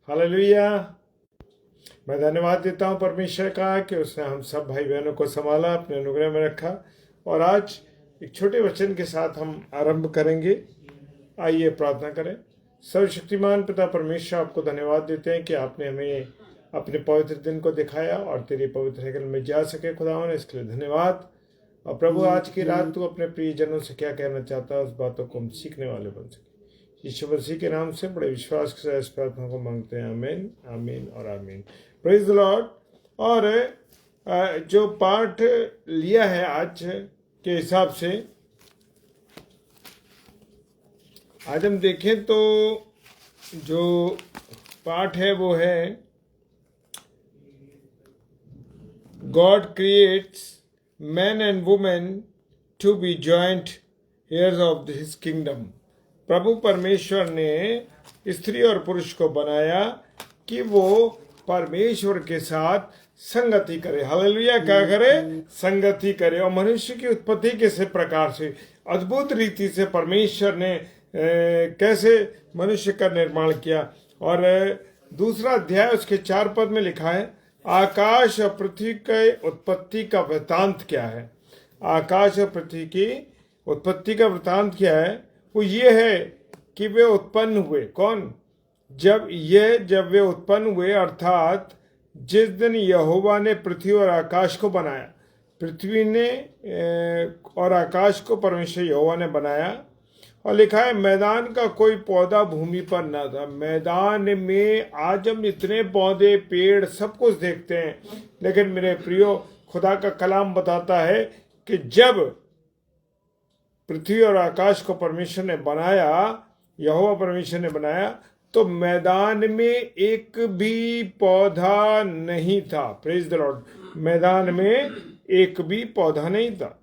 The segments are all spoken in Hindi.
हालेलुया। मैं धन्यवाद देता हूँ परमेश्वर का कि उसने हम सब भाई बहनों को संभाला, अपने अनुग्रह में रखा। और आज एक छोटे वचन के साथ हम आरंभ करेंगे। आइए प्रार्थना करें। सर्वशक्तिमान पिता परमेश्वर, आपको धन्यवाद देते हैं कि आपने हमें अपने पवित्र दिन को दिखाया और तेरी पवित्र हैकल में जा सके। खुदावन, इसके लिए धन्यवाद। और प्रभु, आज की रात तू अपने प्रियजनों से क्या कहना चाहता है, उस बातों को हम सीखने वाले बन सके। यीशु मसीह के नाम से बड़े विश्वास के साथ इस प्रार्थना को मांगते हैं। आमीन, आमीन और आमीन। Praise the Lord. और जो पाठ लिया है आज के हिसाब से, आज हम देखें तो जो पाठ है वो है God creates man and women to be joint heirs of his kingdom. प्रभु परमेश्वर ने स्त्री और पुरुष को बनाया कि वो परमेश्वर के साथ संगति करे। हालेलुया। क्या करे? संगति करे। और मनुष्य की उत्पत्ति किस प्रकार से अद्भुत रीति से परमेश्वर ने कैसे मनुष्य का निर्माण किया। और दूसरा अध्याय उसके 4 पद में लिखा है, आकाश और पृथ्वी के उत्पत्ति का वृतांत क्या है। आकाश और पृथ्वी की उत्पत्ति का वृतांत क्या है? वो ये है कि वे उत्पन्न हुए। कौन? जब वे उत्पन्न हुए, अर्थात जिस दिन यहोवा ने पृथ्वी और आकाश को बनाया। पृथ्वी ने और आकाश को परमेश्वर यहोवा ने बनाया। और लिखा है, मैदान का कोई पौधा भूमि पर न था। मैदान में आज हम इतने पौधे पेड़ सब कुछ देखते हैं, लेकिन मेरे प्रियो, खुदा का कलाम बताता है कि जब पृथ्वी और आकाश को परमेश्वर ने बनाया, यहोवा परमेश्वर ने बनाया, तो मैदान में एक भी पौधा नहीं था। Praise the Lord. मैदान में एक भी पौधा नहीं था,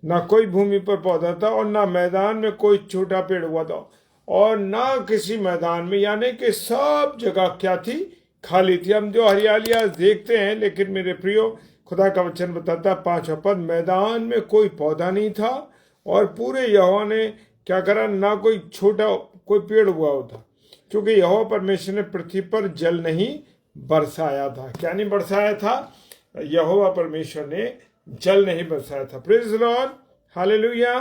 ना कोई भूमि पर पौधा था, और ना मैदान में कोई छोटा पेड़ हुआ था, और ना किसी मैदान में, यानी कि सब जगह क्या थी? खाली थी। हम जो हरियाली आज देखते हैं, लेकिन मेरे प्रियो, खुदा का वचन बताता 5वां पद, मैदान में कोई पौधा नहीं था, और पूरे यहोवा ने क्या करा? ना कोई छोटा कोई पेड़ हुआ होता, क्योंकि यहोवा परमेश्वर ने पृथ्वी पर जल नहीं बरसाया था। क्या नहीं बरसाया था? यहोवा परमेश्वर ने जल नहीं बरसाया था। Praise the Lord. हालेलुया।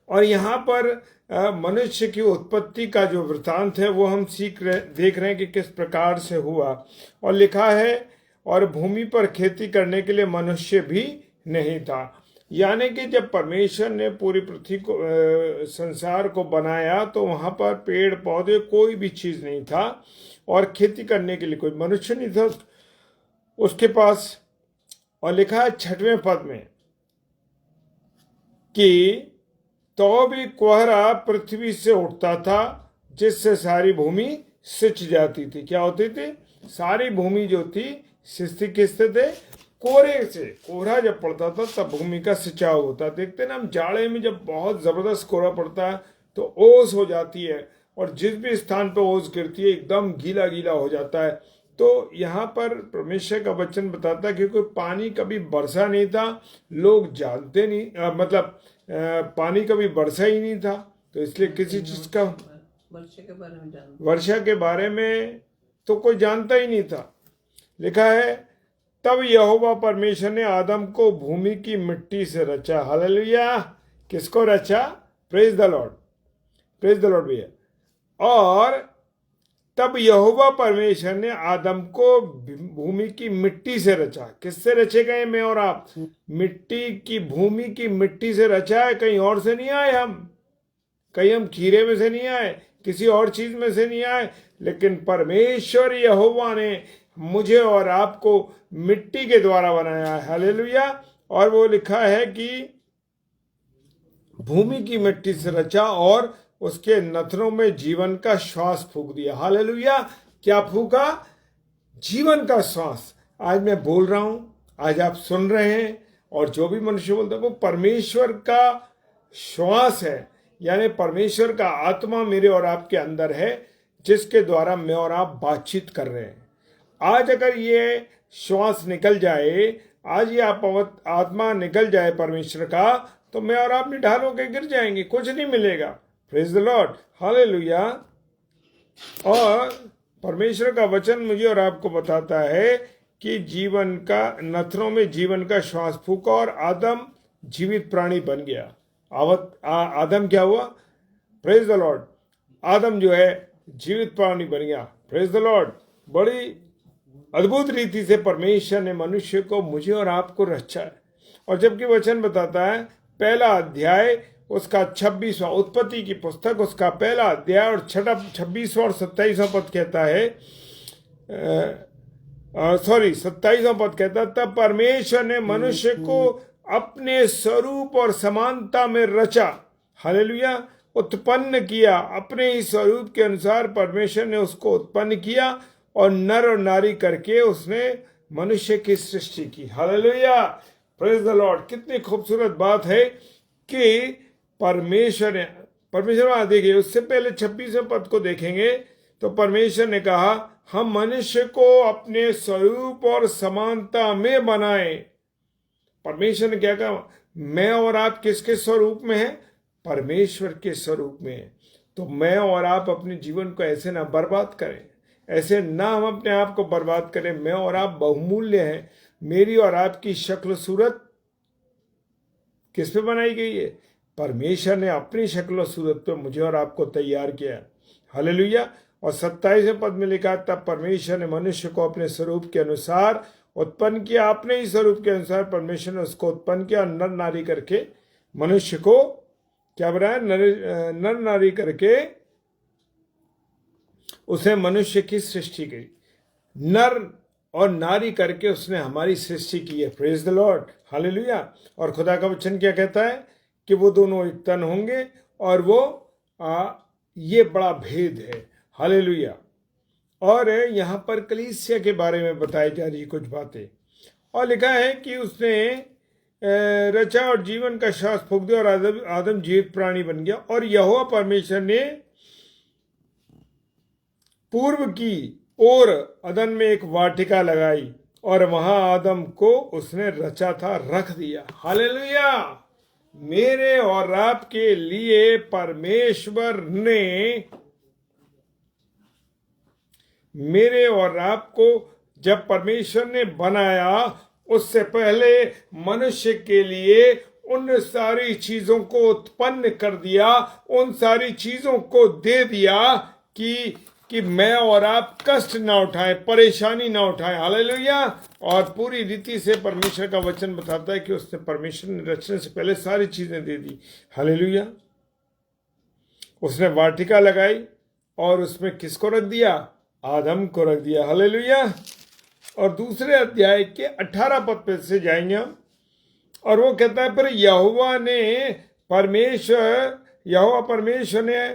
और यहाँ पर मनुष्य की उत्पत्ति का जो वृतांत है वो हम देख रहे हैं कि किस प्रकार से हुआ। और लिखा है, और भूमि पर खेती करने के लिए मनुष्य भी नहीं था। यानी कि जब परमेश्वर ने पूरी पृथ्वी को संसार को बनाया, तो वहां पर पेड़ पौधे कोई भी चीज नहीं था, और खेती करने के लिए कोई मनुष्य नहीं था उसके पास। और लिखा है 6वें पद में कि तो भी कोहरा पृथ्वी से उठता था, जिससे सारी भूमि सिंच जाती थी। क्या होती थी? सारी भूमि जो थी सिंचती किससे थे? कोहरे से। कोहरा जब पड़ता था तब भूमि का सिंचाव होता। देखते ना हम, जाड़े में जब बहुत जबरदस्त कोहरा पड़ता है तो ओस हो जाती है, और जिस भी स्थान पर ओस गिरती है एकदम गीला गीला हो जाता है। तो यहाँ पर परमेश्वर का वचन बताता है, क्योंकि पानी कभी बरसा नहीं था, लोग जानते नहीं, पानी कभी बरसा ही नहीं था, तो इसलिए किसी चीज का वर्षा के बारे में तो कोई जानता ही नहीं था। लिखा है, तब यहोवा परमेश्वर ने आदम को भूमि की मिट्टी से रचा। हालेलुया। किसको रचा? Praise the Lord. Praise the Lord भैया। और तब यहोवा परमेश्वर ने आदम को भूमि की मिट्टी से रचा। किससे रचे गए मैं और आप? मिट्टी की, भूमि की मिट्टी से रचा है। कहीं और से नहीं आए हम, कहीं हम खीरे में से नहीं आए, किसी और चीज में से नहीं आए, लेकिन परमेश्वर यहोवा ने मुझे और आपको मिट्टी के द्वारा बनाया है। हालेलुया। और वो लिखा है कि भूमि की मिट्टी से रचा और उसके नथनों में जीवन का श्वास फूंक दिया। हालेलुया। क्या फूंका? जीवन का श्वास। आज मैं बोल रहा हूं, आज आप सुन रहे हैं, और जो भी मनुष्य बोलता है वो परमेश्वर का श्वास है, यानी परमेश्वर का आत्मा मेरे और आपके अंदर है, जिसके द्वारा मैं और आप बातचीत कर रहे हैं। आज अगर ये श्वास निकल जाए, आज ये आत्मा निकल जाए परमेश्वर का, तो मैं और आप निढाल होकर गिर जाएंगे, कुछ नहीं मिलेगा। Praise the Lord. हालेलुया। और परमेश्वर का वचन मुझे और आपको बताता है कि जीवन का नथनों में जीवन का श्वास फूका और आदम जीवित प्राणी बन गया। आदम क्या हुआ? Praise the Lord. आदम जो है जीवित प्राणी बन गया। Praise the Lord. बड़ी अद्भुत रीति से परमेश्वर ने मनुष्य को, मुझे और आपको रचा है। और जबकि वचन बताता है, पहला अध्याय उसका 26वां, उत्पत्ति की पुस्तक उसका पहला अध्याय और 26वां और 27वां पद कहता है, 27वां पद कहता है, तब परमेश्वर ने मनुष्य को अपने स्वरूप और समानता में रचा, हालेलुया, उत्पन्न किया। अपने ही स्वरूप के अनुसार परमेश्वर ने उसको उत्पन्न किया और नर और नारी करके उसने मनुष्य की सृष्टि की। Hallelujah, praise the Lord. कितनी खूबसूरत बात है कि परमेश्वर देखिए, उससे पहले 26वें पद को देखेंगे तो परमेश्वर ने कहा, हम मनुष्य को अपने स्वरूप और समानता में बनाए। परमेश्वर ने क्या कहा? मैं और आप किसके स्वरूप में हैं? परमेश्वर के स्वरूप में है। तो मैं और आप अपने जीवन को ऐसे ना बर्बाद करें, ऐसे ना हम अपने आप को बर्बाद करें। मैं और आप बहुमूल्य हैं। मेरी और आपकी शक्ल सूरत किस पे बनाई गई है? परमेश्वर ने अपनी शक्ल और सूरत पे मुझे और आपको तैयार किया। हालेलुया। और 27वें पद में लिखा, तब परमेश्वर ने मनुष्य को अपने स्वरूप के अनुसार उत्पन्न किया। अपने ही स्वरूप के अनुसार परमेश्वर ने उसको उत्पन्न किया, नर नारी करके मनुष्य को क्या बनाया? नर नारी करके उसे मनुष्य की सृष्टि की। नर और नारी करके उसने हमारी सृष्टि की है। Praise the Lord, hallelujah. और खुदा का वचन क्या कहता है कि वो दोनों एक तन होंगे, और वो ये बड़ा भेद है। हालेलुया। और यहाँ पर कलीसिया के बारे में बताई जा रही कुछ बातें, और लिखा है कि उसने रचा और जीवन का श्वास फूंक दिया और आदम जीवित प्राणी बन गया। और यहोवा परमेश्वर ने पूर्व की ओर अदन में एक वाटिका लगाई और वहां आदम को उसने रचा था, रख दिया। हालेलुया। मेरे और आपके लिए परमेश्वर ने, मेरे और आपको जब परमेश्वर ने बनाया, उससे पहले मनुष्य के लिए उन सारी चीजों को उत्पन्न कर दिया, उन सारी चीजों को दे दिया कि मैं और आप कष्ट ना उठाएं, परेशानी ना उठाएं। हालेलुया। और पूरी रीति से परमेश्वर का वचन बताता है कि उसने, परमेश्वर ने रचने से पहले सारी चीजें दे दी। हालेलुया। उसने वाटिका लगाई और उसमें किसको रख दिया? आदम को रख दिया। हालेलुया। और दूसरे अध्याय के 18 पद पे से जाएंगे हम, और वो कहता है, फिर यहोवा परमेश्वर ने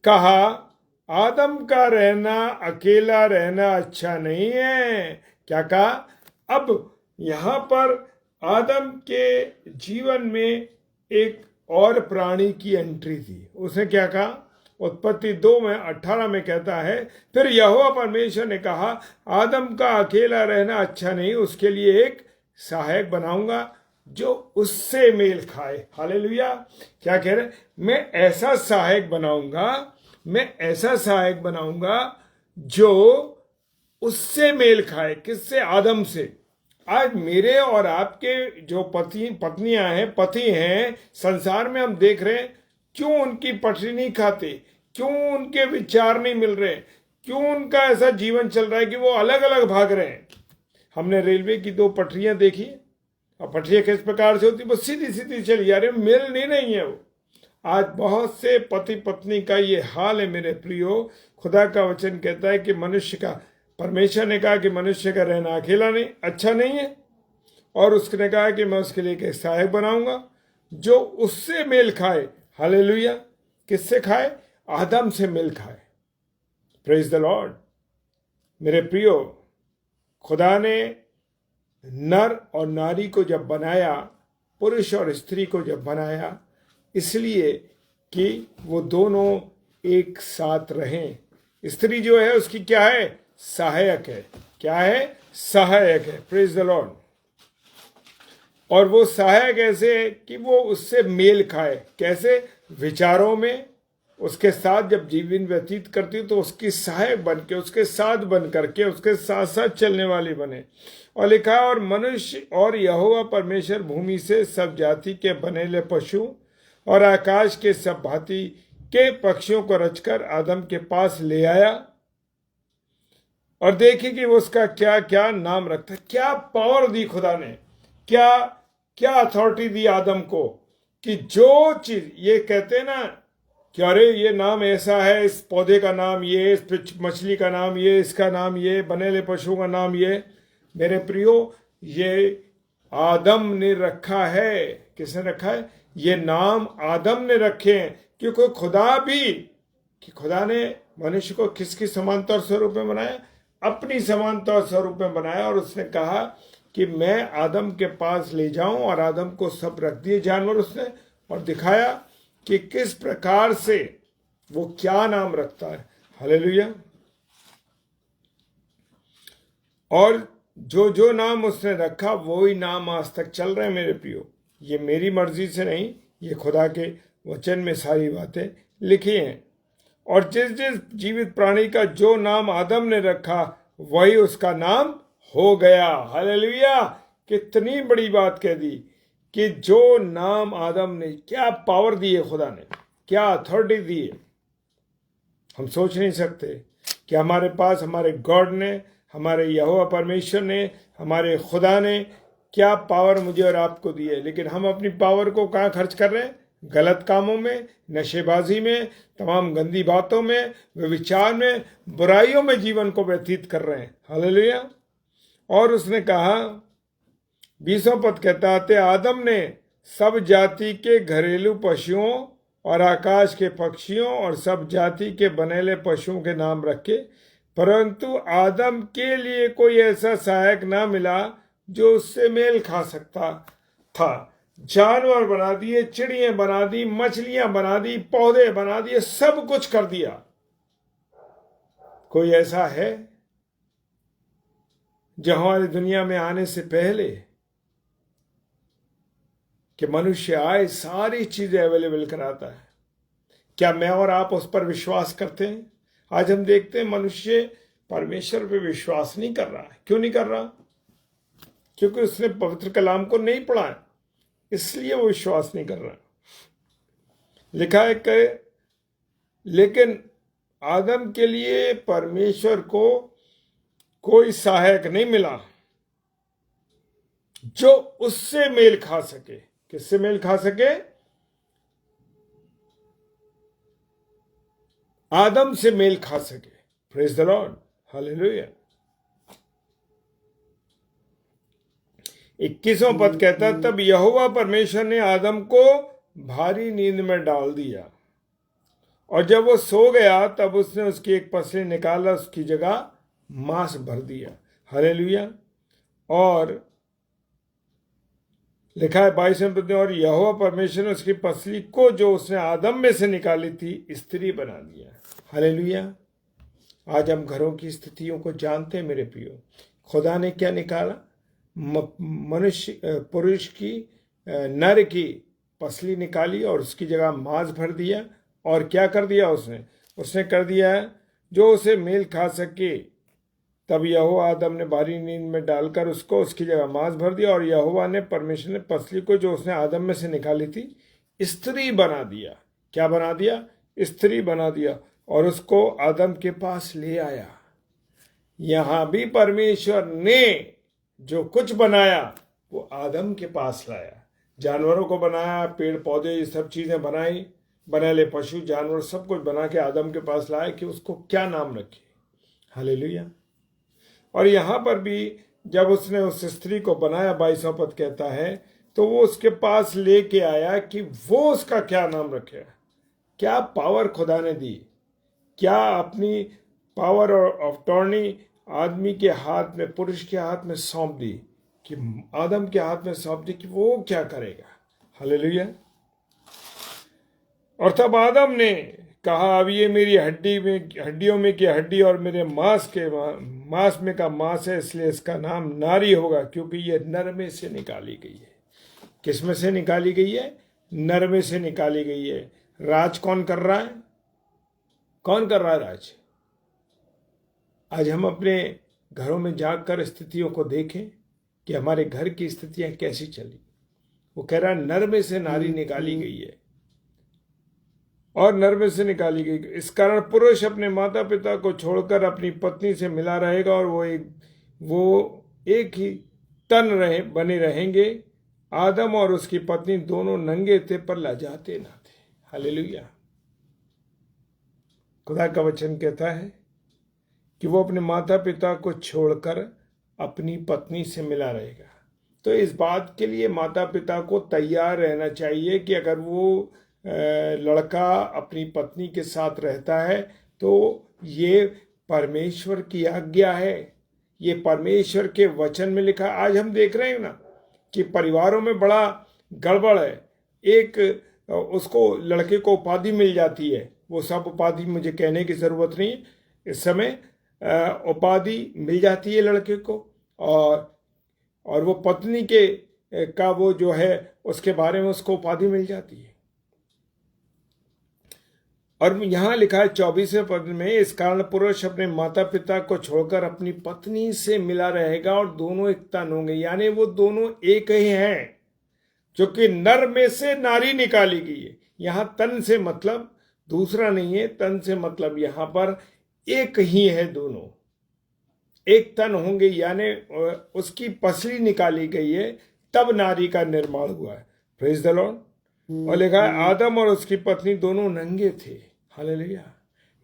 कहा, आदम का रहना, अकेला रहना अच्छा नहीं है। क्या कहा? अब यहां पर आदम के जीवन में एक और प्राणी की एंट्री थी। उसने क्या कहा? उत्पत्ति 2 में 18 में कहता है, फिर यहोवा परमेश्वर ने कहा, आदम का अकेला रहना अच्छा नहीं, उसके लिए एक सहायक बनाऊंगा जो उससे मेल खाए। हालेलुया। क्या कह रहे? मैं ऐसा सहायक बनाऊंगा जो उससे मेल खाए। किससे? आदम से। आज मेरे और आपके जो पत्नियां हैं, पति हैं, संसार में हम देख रहे हैं, क्यों उनकी पटरी नहीं खाते? क्यों उनके विचार नहीं मिल रहे? क्यों उनका ऐसा जीवन चल रहा है कि वो अलग अलग भाग रहे हैं? हमने रेलवे की 2 पटरियां देखी, और पटरियां किस प्रकार से होती? वो सीधी सीधी चली जा रही, मिल नहीं है वो। आज बहुत से पति पत्नी का ये हाल है मेरे प्रियो। खुदा का वचन कहता है कि परमेश्वर ने कहा कि मनुष्य का रहना अकेला नहीं, अच्छा नहीं है, और उसने कहा कि मैं उसके लिए एक सहायक बनाऊंगा जो उससे मेल खाए। हालेलुया। किससे खाए? आदम से मेल खाए। Praise the Lord. मेरे प्रियो, खुदा ने नर और नारी को जब बनाया, पुरुष और स्त्री को जब बनाया, इसलिए कि वो दोनों एक साथ रहें। स्त्री जो है उसकी क्या है? सहायक है। क्या है? सहायक है। Praise the Lord. और वो सहायक ऐसे है कि वो उससे मेल खाए। कैसे? विचारों में, उसके साथ जब जीवन व्यतीत करती हो तो उसकी सहायक बन के, उसके साथ बन करके, उसके साथ साथ चलने वाली बने। और लिखा, और मनुष्य और यहोवा परमेश्वर भूमि से सब जाति के बनेले पशु और आकाश के सब भांति के पक्षियों को रचकर आदम के पास ले आया और देखी कि वो उसका क्या क्या नाम रखता है। क्या पावर दी खुदा ने, क्या क्या अथॉरिटी दी आदम को, कि जो चीज ये कहते हैं ना कि अरे ये नाम ऐसा है, इस पौधे का नाम ये, इस मछली का नाम ये, इसका नाम ये, बनेले पशुओं का नाम ये। मेरे प्रियो, ये आदम ने रखा है। किसने रखा है? ये नाम आदम ने रखे हैं, क्योंकि खुदा भी, कि खुदा ने मनुष्य को किसकी समानता और स्वरूप में बनाया? अपनी समानता और स्वरूप में बनाया। और उसने कहा कि मैं आदम के पास ले जाऊं, और आदम को सब रख दिए जानवर उसने, और दिखाया कि किस प्रकार से वो क्या नाम रखता है। हालेलुया। और जो जो नाम उसने रखा वही नाम आज तक चल रहे हैं मेरे प्रियो। ये मेरी मर्जी से नहीं, ये खुदा के वचन में सारी बातें लिखी हैं। और जिस जिस जीवित प्राणी का जो नाम आदम ने रखा वही उसका नाम हो गया। हालेलुया। कितनी बड़ी बात कह दी कि जो नाम आदम ने, क्या पावर दी है खुदा ने, क्या अथॉरिटी दी है, हम सोच नहीं सकते कि हमारे पास हमारे गॉड ने, हमारे यहोवा परमेश्वर ने, हमारे खुदा ने क्या पावर मुझे और आपको दी है। लेकिन हम अपनी पावर को कहाँ खर्च कर रहे हैं? गलत कामों में, नशेबाजी में, तमाम गंदी बातों में, व्यभिचार में, बुराइयों में जीवन को व्यतीत कर रहे हैं। हालेलुया। और उसने कहा, 20वां पद कहता है, आदम ने सब जाति के घरेलू पशुओं और आकाश के पक्षियों और सब जाति के बनेले पशुओं के नाम रखे, परंतु आदम के लिए कोई ऐसा सहायक ना मिला जो उससे मेल खा सकता था। जानवर बना दिए, चिड़ियां बना दी, मछलियां बना दी, पौधे बना दिए, सब कुछ कर दिया। कोई ऐसा है जो हमारी दुनिया में आने से पहले कि मनुष्य आए सारी चीजें अवेलेबल कराता है? क्या मैं और आप उस पर विश्वास करते हैं? आज हम देखते हैं मनुष्य परमेश्वर पे विश्वास नहीं कर रहा है। क्यों नहीं कर रहा? क्योंकि उसने पवित्र कलाम को नहीं पढ़ा है, इसलिए वो विश्वास नहीं कर रहा। लिखा है कि लेकिन आदम के लिए परमेश्वर को कोई सहायक नहीं मिला जो उससे मेल खा सके। किससे मेल खा सके? आदम से मेल खा सके। Praise the Lord. हालेलुया। 21वां पद कहता, तब यहोवा परमेश्वर ने आदम को भारी नींद में डाल दिया, और जब वो सो गया तब उसने उसकी एक पसली निकाला, उसकी जगह मांस भर दिया। हालेलुया। और लिखा है 22वें पद में, और यहोवा परमेश्वर ने उसकी पसली को जो उसने आदम में से निकाली थी स्त्री बना दिया। हालेलुया। आज हम घरों की स्थितियों को जानते हैं मेरे प्रियो। खुदा ने क्या निकाला? मनुष्य, पुरुष की, नर की पसली निकाली और उसकी जगह मांस भर दिया। और क्या कर दिया उसने कर दिया जो उसे मेल खा सके। तब यहोवा आदम ने भारी नींद में डालकर उसको उसकी जगह मांस भर दिया, और यहोवा ने परमेश्वर ने पसली को जो उसने आदम में से निकाली थी स्त्री बना दिया। क्या बना दिया? स्त्री बना दिया, और उसको आदम के पास ले आया। यहां भी परमेश्वर ने जो कुछ बनाया वो आदम के पास लाया। जानवरों को बनाया, पेड़ पौधे, ये सब चीजें बनाई, बनेले पशु जानवर सब कुछ बना के आदम के पास लाया कि उसको क्या नाम रखे। हालेलुया। और यहां पर भी जब उसने उस स्त्री को बनाया, 22वां पद कहता है, तो वो उसके पास लेके आया कि वो उसका क्या नाम रखे। क्या पावर खुदा ने दी! क्या अपनी पावर और अटॉर्नी आदमी के हाथ में, पुरुष के हाथ में सौंप दी, कि आदम के हाथ में सौंप दी कि वो क्या करेगा। हालेलुया। और तब आदम ने कहा, अब ये मेरी हड्डियों में की हड्डी और मेरे मांस में का मांस है, इसलिए इसका नाम नारी होगा, क्योंकि ये नर में से निकाली गई है। किस में से निकाली गई है? नर में से निकाली गई है। राज कौन कर रहा है? कौन कर रहा है राज? आज हम अपने घरों में जाकर स्थितियों को देखें कि हमारे घर की स्थितियां कैसी चली। वो कह रहा है नर में से नारी निकाली गई है और नर में से निकाली गई। इस कारण पुरुष अपने माता पिता को छोड़कर अपनी पत्नी से मिला रहेगा और वो एक ही तन बने रहेंगे। आदम और उसकी पत्नी दोनों नंगे थे पर लजाते ना थे। हालेलुया। खुदा का वचन कहता है कि वो अपने माता पिता को छोड़कर अपनी पत्नी से मिला रहेगा। तो इस बात के लिए माता पिता को तैयार रहना चाहिए कि अगर वो लड़का अपनी पत्नी के साथ रहता है तो ये परमेश्वर की आज्ञा है, ये परमेश्वर के वचन में लिखा। आज हम देख रहे हैं ना कि परिवारों में बड़ा गड़बड़ है। एक उसको लड़के को उपाधि मिल जाती है, वो सब उपाधि मुझे कहने की ज़रूरत नहीं, इस समय उपाधि मिल जाती है लड़के को और वो पत्नी के का वो जो है उसके बारे में उसको उपाधि मिल जाती है। और यहाँ लिखा है 24वें पद में, इस कारण पुरुष अपने माता पिता को छोड़कर अपनी पत्नी से मिला रहेगा और दोनों एक तन होंगे। यानी वो दोनों एक ही हैं, जो कि नर में से नारी निकाली गई है। यहाँ तन से मतलब दूसरा नहीं है, तन से मतलब यहाँ पर एक ही है, दोनों एक तन होंगे। यानी उसकी पसली निकाली गई है, तब नारी का निर्माण हुआ है। Praise the Lord. और लिखा है आदम और उसकी पत्नी दोनों नंगे थे। हालेलुया।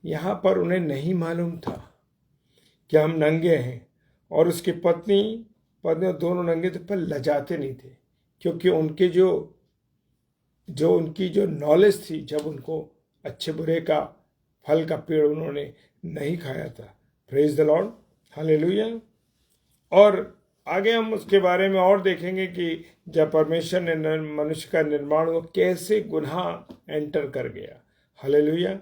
यहाँ पर उन्हें नहीं मालूम था कि हम नंगे हैं, और उसकी पत्नी दोनों नंगे थे पर लजाते नहीं थे, क्योंकि उनके उनकी जो नॉलेज थी, जब उनको अच्छे बुरे का फल का पेड़ उन्होंने नहीं खाया था। Praise the Lord. हालेलुया। और आगे हम उसके बारे में और देखेंगे कि जब परमेश्वर ने मनुष्य का निर्माण हुआ, कैसे गुनाह एंटर कर गया। हालेलुया।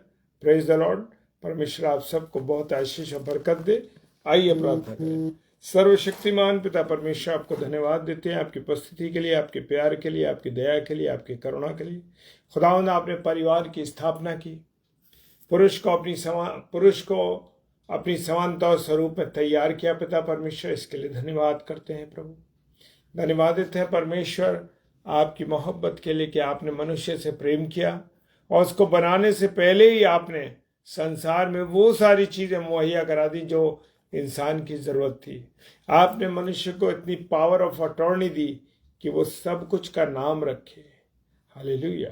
Praise the Lord. परमेश्वर आप सबको बहुत आशीष और बरकत दे। आइए प्रार्थना करें। सर्वशक्तिमान पिता परमेश्वर, आपको धन्यवाद देते हैं आपकी उपस्थिति के लिए, आपके प्यार के लिए, आपकी दया के लिए, आपकी करुणा के लिए। खुदावंद, आपने परिवार की स्थापना की, पुरुष को अपनी समानता और स्वरूप में तैयार किया। पिता परमेश्वर, इसके लिए धन्यवाद करते हैं प्रभु। धन्यवाद देते हैं परमेश्वर आपकी मोहब्बत के लिए कि आपने मनुष्य से प्रेम किया और उसको बनाने से पहले ही आपने संसार में वो सारी चीज़ें मुहैया करा दी जो इंसान की ज़रूरत थी। आपने मनुष्य को इतनी पावर ऑफ अटॉर्नी दी कि वो सब कुछ का नाम रखे। हालेलुया।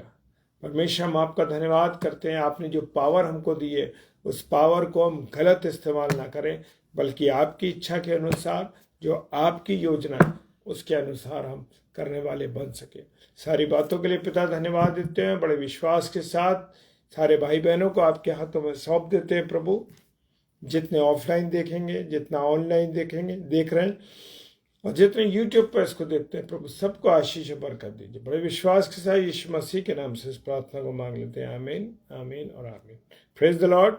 परमेश्वर, हम आपका धन्यवाद करते हैं। आपने जो पावर हमको दी है, उस पावर को हम गलत इस्तेमाल ना करें, बल्कि आपकी इच्छा के अनुसार, जो आपकी योजना है, उसके अनुसार हम करने वाले बन सके। सारी बातों के लिए पिता धन्यवाद देते हैं। बड़े विश्वास के साथ सारे भाई बहनों को आपके हाथों में सौंप देते हैं प्रभु। जितने ऑफलाइन देखेंगे, जितना ऑनलाइन देखेंगे, देख रहे हैं, और जितने यूट्यूब पर इसको देखते हैं प्रभु, सबको आशीष और बरकत दीजिए। बड़े विश्वास के साथ यीशु मसीह के नाम से इस प्रार्थना को मांग लेते हैं। आमीन, आमीन और आमीन। Praise the Lord.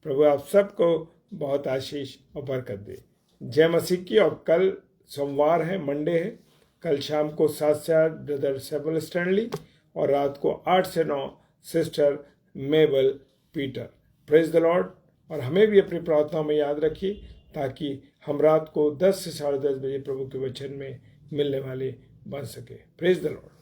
प्रभु आप सबको बहुत आशीष और बरकत दे। जय मसीह की। और कल सोमवार है, मंडे है। कल शाम को 7 से 8 ब्रदर सेबल स्टैनली, और रात को 8 से 9 sister मेबल Peter. Praise the Lord. और हमें भी अपनी प्रार्थना में याद रखिए, ताकि हम रात को 10 से 10:30 बजे प्रभु के वचन में मिलने वाले बन सके। Praise the Lord.